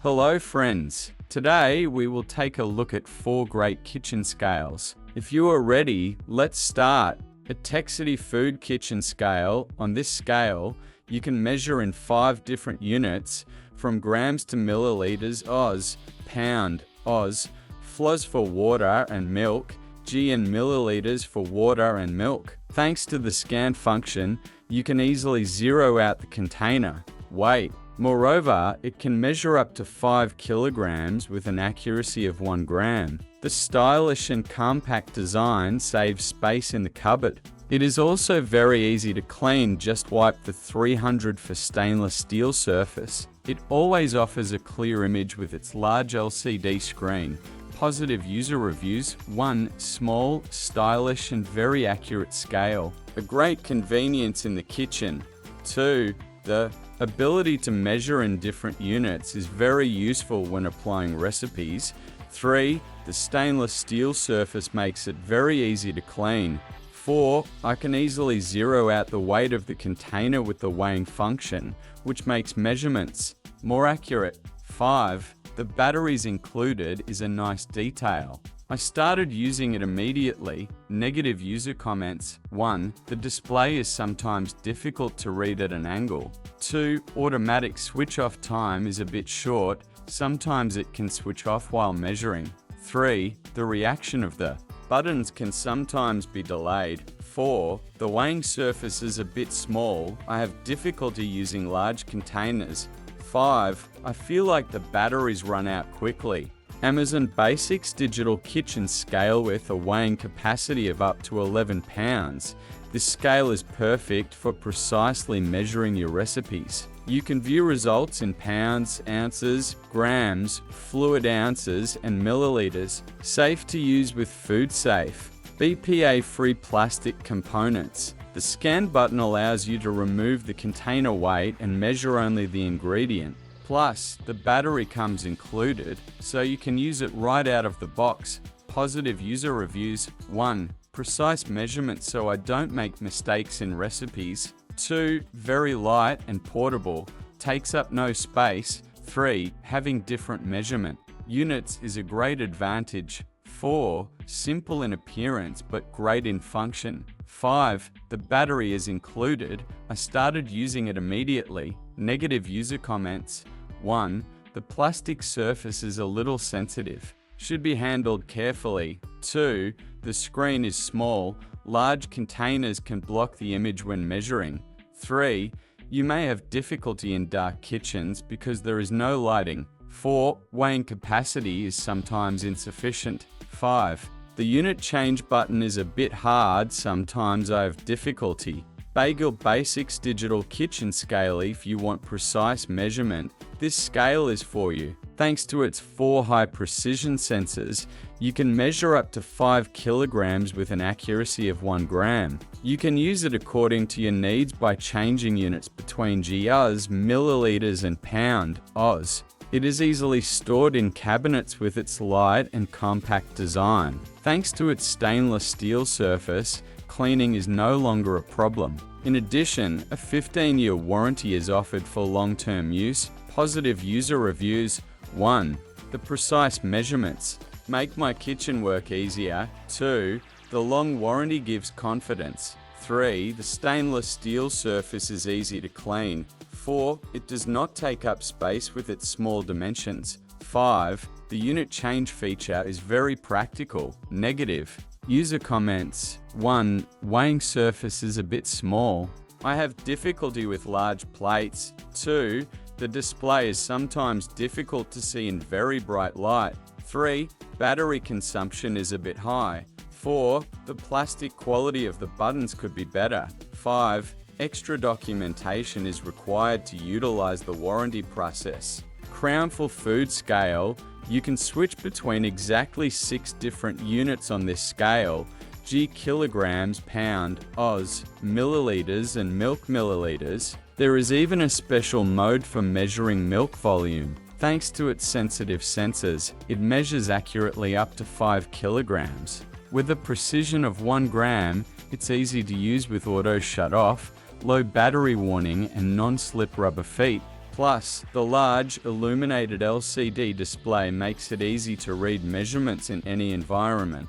Hello friends, today we will take a look at 4 great kitchen scales. If you are ready, let's start. Etekcity food kitchen scale. On this scale, you can measure in 5 different units, from grams to milliliters, oz, pound, oz, fl'oz for water and milk, g and milliliters for water and milk. Thanks to the scan function, you can easily zero out the container, weight. Moreover, it can measure up to 5 kilograms with an accuracy of 1 gram. The stylish and compact design saves space in the cupboard. It is also very easy to clean, just wipe the 300 for stainless steel surface. It always offers a clear image with its large LCD screen. Positive user reviews: 1. Small, stylish and very accurate scale. A great convenience in the kitchen. 2. The ability to measure in different units is very useful when applying recipes. 3. The stainless steel surface makes it very easy to clean. 4. I can easily zero out the weight of the container with the weighing function, which makes measurements more accurate. 5. The batteries included is a nice detail. I started using it immediately. Negative user comments: 1. The display is sometimes difficult to read at an angle. 2. Automatic switch off time is a bit short. Sometimes it can switch off while measuring. 3. The reaction of the buttons can sometimes be delayed. 4. The weighing surface is a bit small. I have difficulty using large containers. 5. I feel like the batteries run out quickly. Amazon Basics digital kitchen scale with a weighing capacity of up to 11 pounds. This scale is perfect for precisely measuring your recipes. You can view results in pounds, ounces, grams, fluid ounces, and milliliters. Safe to use with food safe. BPA-free plastic components. The scan button allows you to remove the container weight and measure only the ingredient. Plus, the battery comes included, so you can use it right out of the box. Positive user reviews: 1. Precise measurement so I don't make mistakes in recipes. 2. Very light and portable, takes up no space. 3. Having different measurement units is a great advantage. 4. Simple in appearance but great in function. 5. The battery is included. I started using it immediately. Negative user comments: 1. The plastic surface is a little sensitive, should be handled carefully. 2. The screen is small, large containers can block the image when measuring. 3. You may have difficulty in dark kitchens because there is no lighting. 4. Weighing capacity is sometimes insufficient. 5. The unit change button is a bit hard, sometimes I have difficulty. BAGAIL Basics digital kitchen scale. If you want precise measurement, this scale is for you. Thanks to its 4 high precision sensors, you can measure up to 5 kilograms with an accuracy of 1 gram. You can use it according to your needs by changing units between oz, milliliters and pound, oz. It is easily stored in cabinets with its light and compact design. Thanks to its stainless steel surface, cleaning is no longer a problem. In addition, a 15-year warranty is offered for long-term use. Positive user reviews: 1. The precise measurements make my kitchen work easier. 2. The long warranty gives confidence. 3. The stainless steel surface is easy to clean. 4. It does not take up space with its small dimensions. 5. The unit change feature is very practical. Negative user comments: 1. Weighing surface is a bit small. I have difficulty with large plates. 2. The display is sometimes difficult to see in very bright light. 3. Battery consumption is a bit high. 4. The plastic quality of the buttons could be better. 5. Extra documentation is required to utilize the warranty process. Crownful food scale. You can switch between exactly 6 different units on this scale: g kilograms, pound, oz, milliliters and milk milliliters. There is even a special mode for measuring milk volume. Thanks to its sensitive sensors, it measures accurately up to 5 kilograms. With a precision of 1 gram, it's easy to use with auto shut off, low battery warning and non-slip rubber feet. Plus, the large, illuminated LCD display makes it easy to read measurements in any environment.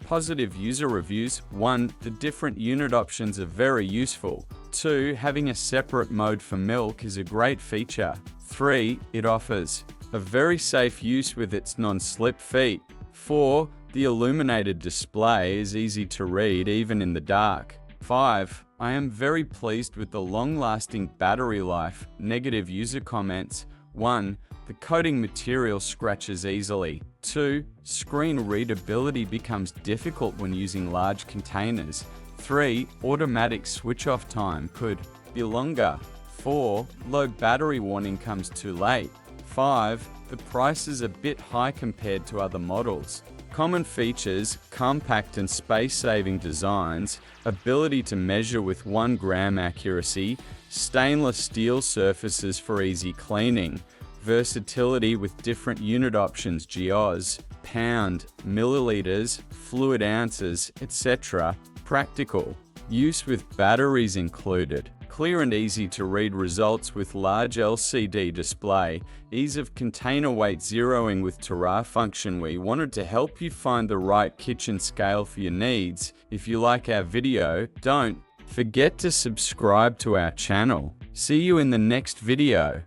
Positive user reviews. 1. The different unit options are very useful. 2. Having a separate mode for milk is a great feature. 3. It offers a very safe use with its non-slip feet. 4. The illuminated display is easy to read even in the dark. 5. I am very pleased with the long-lasting battery life. Negative user comments. 1. The coating material scratches easily. 2. Screen readability becomes difficult when using large containers. 3. Automatic switch-off time could be longer. 4. Low battery warning comes too late. 5. The price is a bit high compared to other models. Common features: compact and space-saving designs, ability to measure with 1 gram accuracy, stainless steel surfaces for easy cleaning, versatility with different unit options: geoz, pound, milliliters, fluid ounces, etc. Practical use with batteries included. Clear and easy to read results with large LCD display. Ease of container weight zeroing with Terra function. We wanted to help you find the right kitchen scale for your needs. If you like our video, don't forget to subscribe to our channel. See you in the next video.